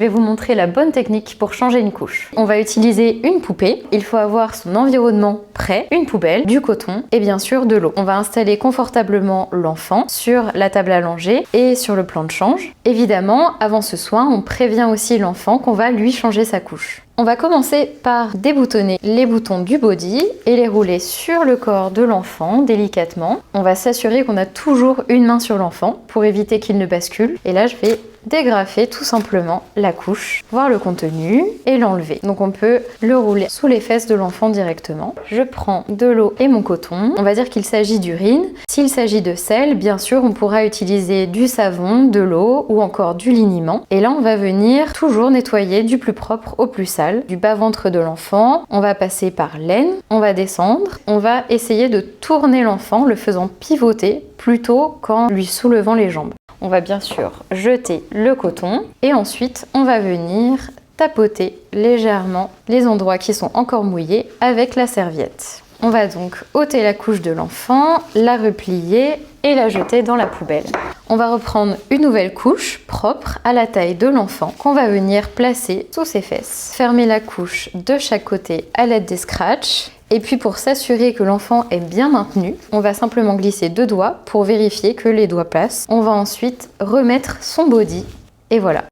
Je vais vous montrer la bonne technique pour changer une couche. On va utiliser une poupée. Il faut avoir son environnement prêt, une poubelle, du coton et bien sûr de l'eau. On va installer confortablement l'enfant sur la table allongée et sur le plan de change. Évidemment, avant ce soin, on prévient aussi l'enfant qu'on va lui changer sa couche. On va commencer par déboutonner les boutons du body et les rouler sur le corps de l'enfant délicatement. On va s'assurer qu'on a toujours une main sur l'enfant pour éviter qu'il ne bascule. Et là, je vais dégrafer tout simplement la couche, voir le contenu et l'enlever. Donc on peut le rouler sous les fesses de l'enfant directement. Je prends de l'eau et mon coton. On va dire qu'il s'agit d'urine. S'il s'agit de sel, bien sûr, on pourra utiliser du savon, de l'eau ou encore du liniment. Et là, on va venir toujours nettoyer du plus propre au plus sale, du bas-ventre de l'enfant. On va passer par l'aine, on va descendre. On va essayer de tourner l'enfant, le faisant pivoter plutôt qu'en lui soulevant les jambes. On va bien sûr jeter le coton et ensuite on va venir tapoter légèrement les endroits qui sont encore mouillés avec la serviette. On va donc ôter la couche de l'enfant, la replier et la jeter dans la poubelle. On va reprendre une nouvelle couche propre à la taille de l'enfant qu'on va venir placer sous ses fesses. Fermer la couche de chaque côté à l'aide des scratchs. Et puis pour s'assurer que l'enfant est bien maintenu, on va simplement glisser 2 doigts pour vérifier que les doigts passent. On va ensuite remettre son body et voilà.